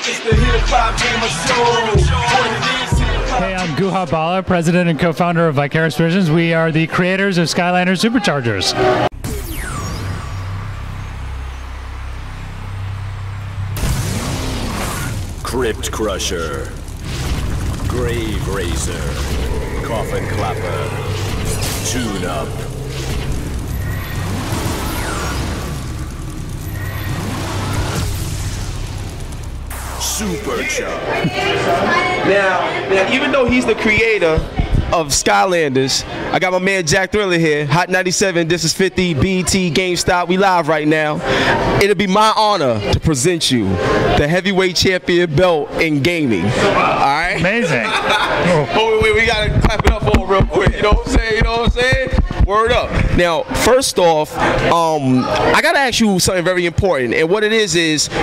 It's the HipHopGamer Show. Hey, I'm Guha Bala, president and co-founder of Vicarious Visions. We are the creators of Skylanders Superchargers. Crypt Crusher, Grave Razor, Coffin Clapper, Tune Up. Superchargers. Now, even though he's the creator of Skylanders, I got my man Jack Thriller here. Hot 97, this is 50, BT, GameStop. We live right now. It'll be my honor to present you the heavyweight champion belt in gaming. All right? Amazing. Oh, wait, we gotta clap it up for him real quick. You know what I'm saying? You know what I'm saying? Word up. Now, first off, I gotta ask you something very important, and what it is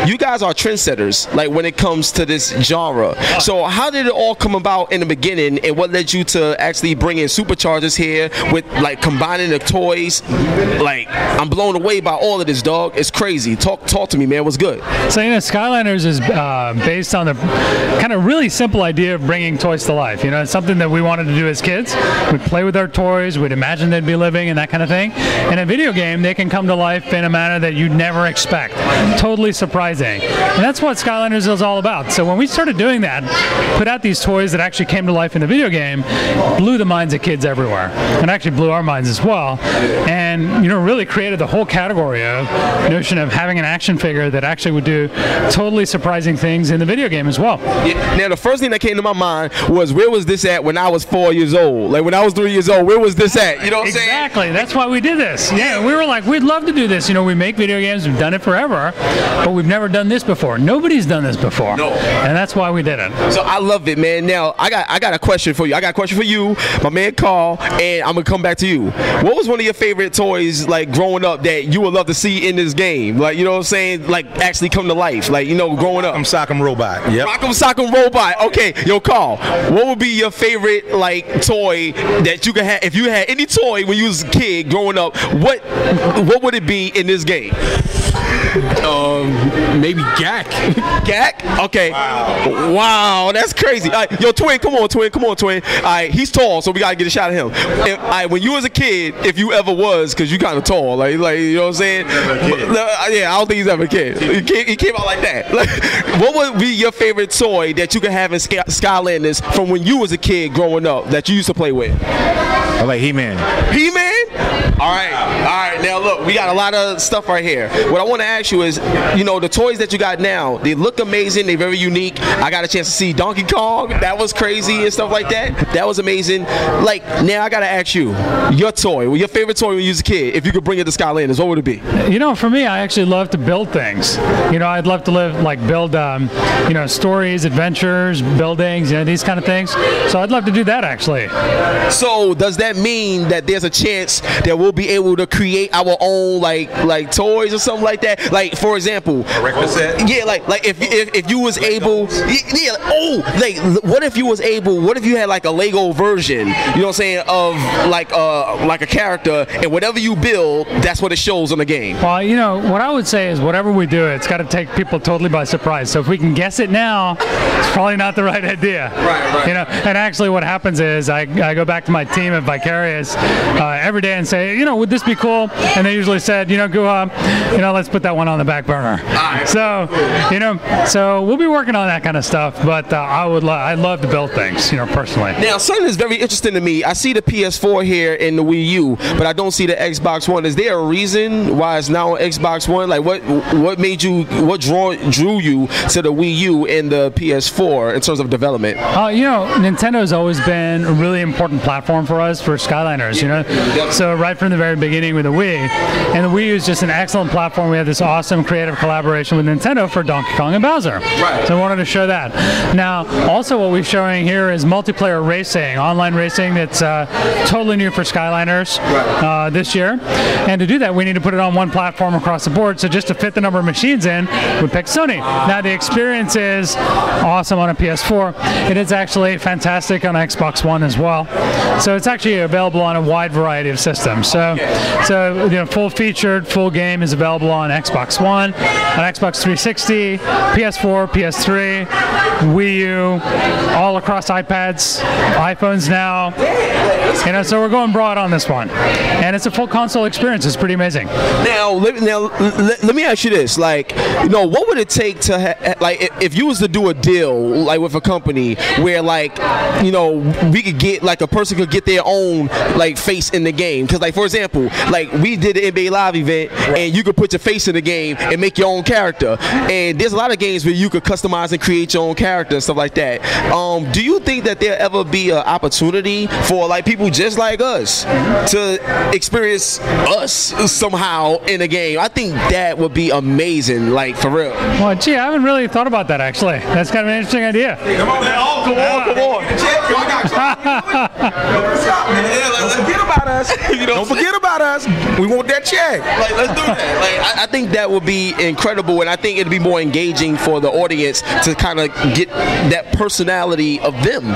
you guys are trendsetters, like when it comes to this genre. So how did it all come about in the beginning, and what led you to actually bring in Superchargers here with like combining the toys? Like, I'm blown away by all of this, dog. It's crazy. Talk to me, man. What's good? So, you know, Skylanders is based on the kind of really simple idea of bringing toys to life. You know, it's something that we wanted to do as kids. We'd play with our toys, we'd imagine they'd be living and that kind of thing. In a video game, they can come to life in a manner that you'd never expect. Totally surprising. And that's what Skylanders is all about. So when we started doing that, put out these toys that actually came to life in the video game, blew the minds of kids everywhere. And actually blew our minds as well. And, you know, really created the whole category of notion of having an action figure that actually would do totally surprising things in the video game as well. Yeah. Now, the first thing that came to my mind was, where was this at when I was 4 years old? Like, when I was 3 years old, where was this at? You know what I'm saying? Exactly. That's why we did this. Yeah, we were like, we'd love to do this. You know, we make video games, we've done it forever, but we've never done this before. Nobody's done this before. No. And that's why we did it. So I love it, man. Now, I got a question for you. I got a question for you, my man Carl, and I'm gonna come back to you. What was one of your favorite toys, like, growing up that you would love to see in this game? Like, you know what I'm saying? Like, actually come to life. Like, you know, growing up. Rock'em Sock'em Robot. Yep. Rock'em Sock'em Robot. Okay, yo, Carl, what would be your favorite, like, toy that you could have? If you had any toy when you was a kid growing up, what would it be in this game? Maybe Gak. Gak? Okay. Wow, that's crazy. Yo, Twin, come on, Twin. He's tall, so we gotta get a shot of him. And, when you was a kid, if you ever was, because you kind of tall, like, you know what I'm saying? Yeah, I don't think he's ever a kid. He came out like that. What would be your favorite toy that you could have in Skylanders from when you was a kid growing up that you used to play with? I like He-Man. He-Man? All right. Now look, we got a lot of stuff right here. What I want to ask you is, you know, the toys that you got now, they look amazing. They're very unique. I got a chance to see Donkey Kong. That was crazy and stuff like that. That was amazing. Like, now I got to ask you, your toy, your favorite toy when you was a kid, if you could bring it to Skylanders, what would it be? You know, for me, I actually love to build things. You know, I'd love to build, you know, stories, adventures, buildings, you know, these kind of things. So I'd love to do that, actually. So does that mean that there's a chance that we'll be able to create our own like toys or something like that? Like, for example, a record set? Yeah, like if you was able, yeah. Oh, like, what if you had like a Lego version? You know what I'm saying, of like a character, and whatever you build, that's what it shows on the game. Well, you know, what I would say is whatever we do, it's got to take people totally by surprise. So if we can guess it now, it's probably not the right idea. Right. You know, and actually what happens is I go back to my team at Vicarious every day and say, you know, would this be cool? And they usually said, you know, Guha, you know, let's put that one on the back burner. So, you know, so we'll be working on that kind of stuff, but I'd love to build things, you know, personally. Now, something is very interesting to me. I see the PS4 here in the Wii U, but I don't see the Xbox One. Is there a reason why it's now on Xbox One? Like, what made you, what drew you to the Wii U and the PS4 in terms of development? You know, Nintendo's always been a really important platform for us for Skylanders, you know. So right from the very beginning with the Wii, and the Wii U is just an excellent platform. We have this awesome creative collaboration with Nintendo for Donkey Kong and Bowser. Right. So I wanted to show that. Now, also what we're showing here is multiplayer racing, online racing that's totally new for Skylanders this year. And to do that, we need to put it on one platform across the board. So just to fit the number of machines in, we picked Sony. Now the experience is awesome on a PS4. It is actually fantastic on Xbox One as well. So it's actually available on a wide variety of systems. So, full featured, full game is available on Xbox One, on Xbox 360, PS4, PS3, Wii U, all across iPads, iPhones now. So we're going broad on this one, and it's a full console experience. It's pretty amazing. Now let me ask you this: what would it take to if you was to do a deal with a company where we could get a person could get their own face in the game? Because for example, we did the NBA Live event, and you could put your face in the game and make your own character. And there's a lot of games where you could customize and create your own character and stuff like that. Do you think that there'll ever be an opportunity for people just like us to experience us somehow in a game? I think that would be amazing, for real. Well, gee, I haven't really thought about that actually. That's kind of an interesting idea. Hey, come on, man. Come on. Forget about us. Don't forget about us. We want that check. Let's do that. I think that would be incredible, and I think it'd be more engaging for the audience to kind of get that personality of them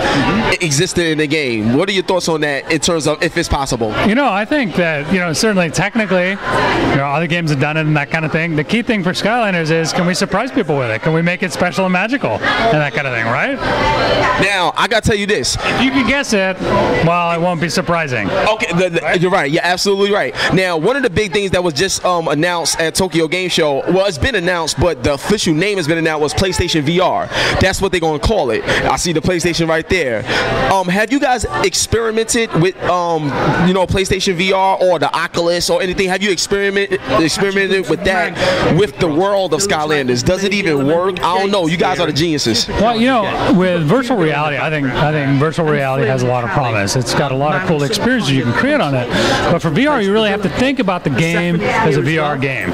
existing in the game. What are your thoughts on that in terms of if it's possible? I think that certainly technically, other games have done it and that kind of thing. The key thing for Skylanders is, can we surprise people with it? Can we make it special and magical and that kind of thing, right? Now, I gotta tell you this. If you can guess it, well, it won't be surprising. Okay, right? You're right. You're absolutely right. Now, one of the big things that was just announced at Tokyo Game Show, well, it's been announced, but the official name has been announced, was PlayStation VR. That's what they're gonna call it. I see the PlayStation right there. Have you guys experimented with PlayStation VR or the Oculus or anything? Have you experimented with that with the world of Skylanders? Does it even work? I don't know. You guys are the geniuses. Well, with virtual reality, I think virtual reality has a lot of promise. It's got a lot of cool experiences you can create on it. But for VR, you really have to think about the game as a VR game,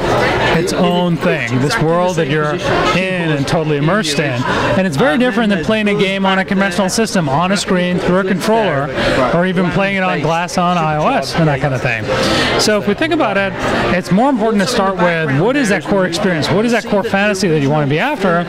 its own thing, this world that you're in and totally immersed in. And it's very different than playing a game on a conventional system, on a screen, through a controller, or even playing it on glass on iOS and that kind of thing. So if we think about it, it's more important to start with, what is that core experience? What is that core fantasy that you want to be after?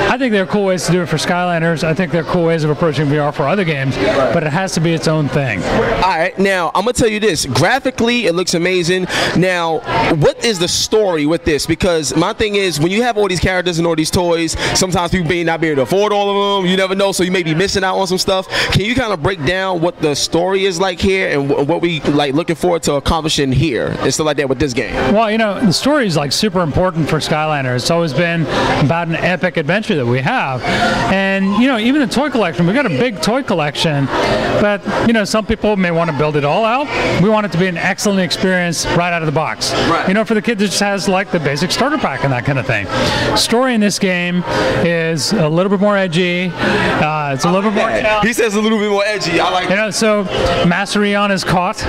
I think there are cool ways to do it for Skylanders. I think there are cool ways of approaching VR for other games, but it has to be its own thing. All right, now I'm gonna tell you this. Graphically, it looks amazing. Now, what is the story with this? Because my thing is, when you have all these characters and all these toys, sometimes people may not be able to afford all of them. You never know, so you may be missing out on some stuff. Can you kind of break down what the story is like here and what we looking forward to accomplishing here and stuff like that with this game? Well, the story is super important for Skylanders. It's always been about an epic adventure that we have, and even the toy collection. We've got a big toy collection, but some people may want to build it all out. We want it to be an excellent experience right out of the box. Right. For the kids, it just has the basic starter pack and that kind of thing. Story in this game is a little bit more edgy. It's a little bit more. He says a little bit more edgy. I like it. So Master Eon is caught.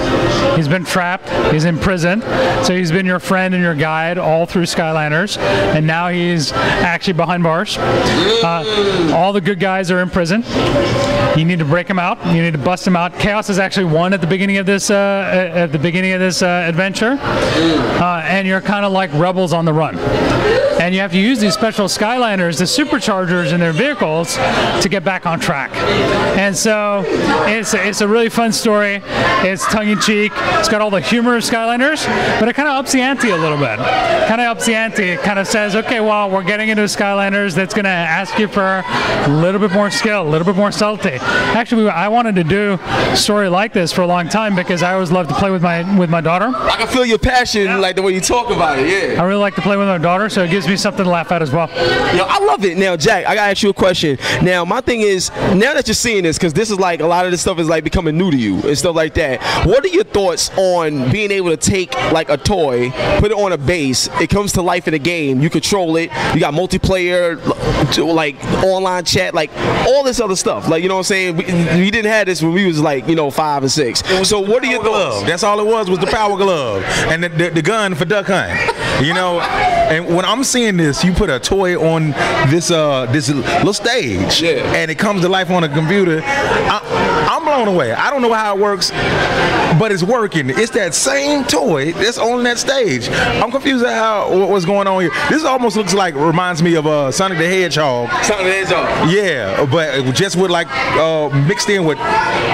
He's been trapped. He's in prison. So he's been your friend and your guide all through Skylanders, and now he's actually behind bars. All the good guys are in prison. You need to break him out. You need to bust him out. Chaos is actually won at the beginning of this adventure, and you're kind of like rebels on the run. And you have to use these special Skylanders, the Superchargers in their vehicles, to get back on track. And so it's a really fun story. It's tongue-in-cheek. It's got all the humor of Skylanders, but it kind of ups the ante a little bit. It kind of says, okay, well, we're getting into Skylanders. That's going to ask you for a little bit more skill, a little bit more subtlety. Actually, I wanted to do a story like this for a long time because I always loved to play with my daughter. I can feel your passion, the way you talk about it. Yeah. I really like to play with my daughter, so it gives me something to laugh at as well. I love it. Now, Jack, I gotta ask you a question. Now, my thing is, now that you're seeing this, because this is a lot of this stuff is becoming new to you and stuff like that. What are your thoughts on being able to take a toy, put it on a base, it comes to life in a game, you control it, you got multiplayer, online chat, all this other stuff. You know what I'm saying? We didn't have this when we was 5 and 6. So what are your thoughts? That's all it was the power glove and the gun for duck hunting. And when I'm seeing this, you put a toy on this little stage, and it comes to life on a computer. I'm blown away. I don't know how it works. but it's working. It's that same toy that's on that stage. I'm confused at what's going on here. This almost looks like, reminds me of Sonic the Hedgehog. Sonic the Hedgehog. Yeah, but just with like mixed in with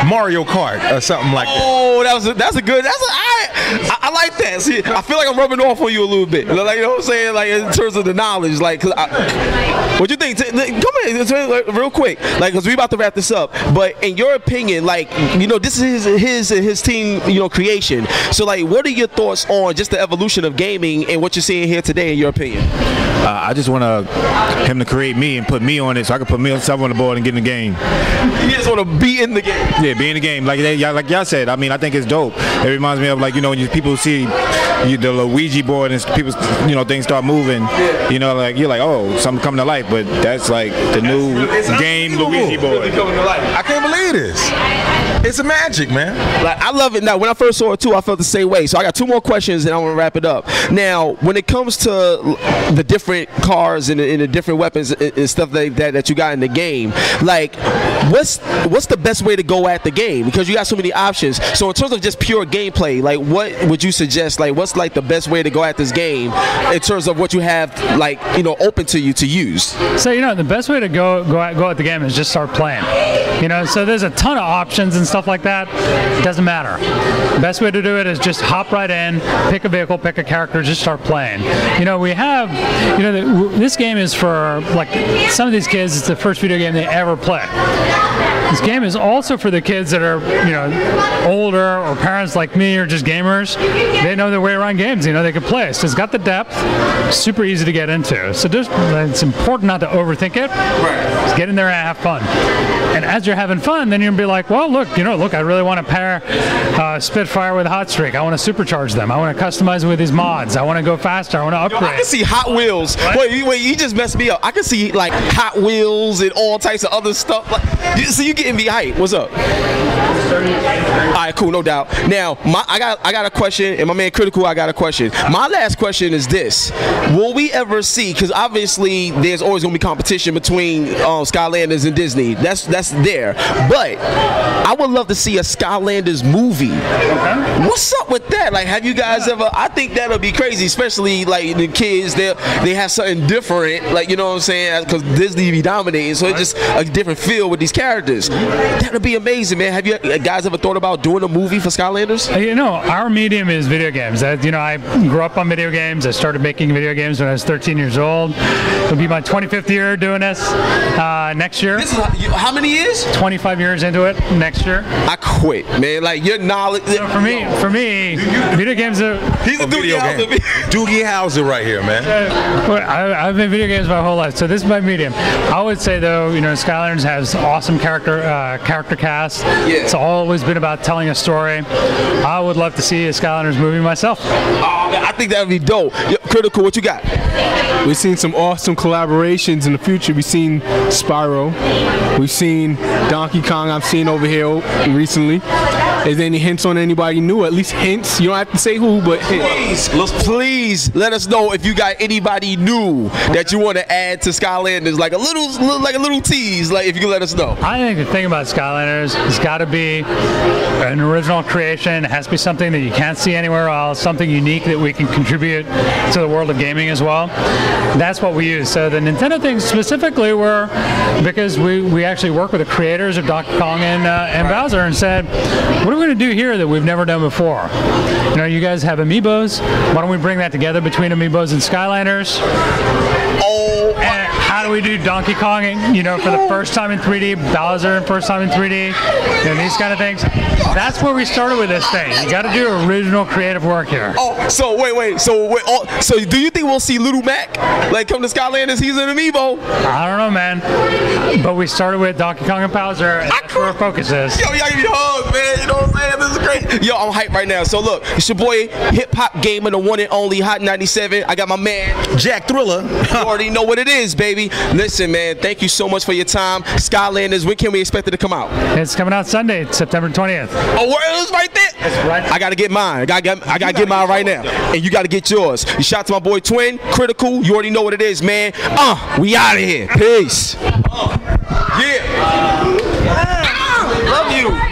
Mario Kart or something like that. Oh, that's a good. I like that. See, I feel like I'm rubbing off on you a little bit. Like, you know what I'm saying? Like in terms of the knowledge, like, what you think? Come in, real quick, like, cause we about to wrap this up. But in your opinion, like, you know, this is his team, you know, creation. So, like, what are your thoughts on just the evolution of gaming and what you're seeing here today? In your opinion? I just want him to create me and put me on it, so I can put myself on the board and get in the game. You just want to be in the game. Yeah, be in the game. Like y'all said. I mean, I think it's dope. It reminds me of, like, you know, when people see the Luigi board and people, you know, things start moving. You know, like you're like, oh, something coming to life. But that's like the new game Luigi board. I can't believe this. It's a magic, man. Like, I love it. Now, when I first saw it too, I felt the same way. So I got 2 more questions, and I want to wrap it up. Now, when it comes to the different cars and the different weapons and stuff like that you got in the game, like, what's the best way to go at the game? Because you got so many options. So in terms of just pure gameplay, like, what would you suggest? Like, what's like the best way to go at this game in terms of what you have, like, you know, open to you to use? So, you know, the best way to go at the game is just start playing. You know, so there's a ton of options and stuff like that. It doesn't matter. The best way to do it is just hop right in, pick a vehicle, pick a character, just start playing. You know, we have, you know, this game is for, like, some of these kids, it's the first video game they ever play. This game is also for the kids that are, you know, older, or parents like me, or just gamers. They know their way around games. You know, they can play. So it's got the depth, super easy to get into. So just, it's important not to overthink it. Just get in there and have fun. And as you're having fun, then you're gonna be like, well, look, I really want to pair Spitfire with Hot Streak. I want to supercharge them. I want to customize it with these mods. I want to go faster. I want to upgrade. I can see Hot Wheels. Wait, you just messed me up. I can see, like, Hot Wheels and all types of other stuff. Like, so you getting me hype? What's up? All right, cool, no doubt. Now, I got a question, and my man Critical, I got a question. My last question is this: will we ever see? Because obviously, there's always gonna be competition between Skylanders and Disney. That's there. But I would love to see a Skylanders movie. Okay. What's up with that? Like, have you guys ever? I think that'll be crazy, especially like the kids. They have something different. Like, you know what I'm saying? Because Disney be dominating, so it's just a different feel with these characters. That'd be amazing, man. Have you guys ever thought about doing a movie for Skylanders? You know, our medium is video games. You know, I grew up on video games. I started making video games when I was 13 years old. It'll be my 25th year doing this next year. This is how many years? 25 years into it next year. I quit, man. Like, your knowledge. So for me, video games are. He's a Doogie Howser. Doogie Howser right here, man. I've been video games my whole life, so this is my medium. I would say, though, you know, Skylanders has awesome character cast. Yeah. It's always been about telling a story. I would love to see a Skylanders movie myself. Oh, man, I think that would be dope. Critical, what you got? We've seen some awesome collaborations in the future. We've seen Spyro. We've seen Donkey Kong. I've seen over here recently. Is there any hints on anybody new? At least hints. You don't have to say who, but hints. Please let us know if you got anybody new that you want to add to Skylanders, like a little tease. Like, if you can let us know. I think the thing about Skylanders, it's got to be an original creation. It has to be something that you can't see anywhere else, something unique that we can contribute to the world of gaming as well. That's what we use. So the Nintendo things specifically were because we actually worked with the creators of Donkey Kong and Bowser and said, what are we going to do here that we've never done before? You know, you guys have Amiibos. Why don't we bring that together between Amiibos and Skylanders? And how do we do Donkey Kong, you know, for the first time in 3D, Bowser first time in 3D, and these kind of things. That's where we started with this thing. You got to do original creative work here. Oh, so wait. So do you think we'll see Little Mac like come to Skylanders? He's an Amiibo. I don't know, man. But we started with Donkey Kong and Bowser, and that's where our focus is. Yo, y'all give me hugs, man. You know what I'm saying? This is great. Yo, I'm hyped right now. So look, it's your boy HipHopGamer, the one and only Hot 97. I got my man Jack Thriller. You already know what it is, baby. Listen, man, thank you so much for your time. Skylanders, when can we expect it to come out? It's coming out Sunday, September 20th. Oh, where is right there? That's right. I gotta get mine. I gotta get mine right now. And you gotta get yours. You shout out to my boy Twin, Critical. You already know what it is, man. We out of here. Peace. Yeah. Love you.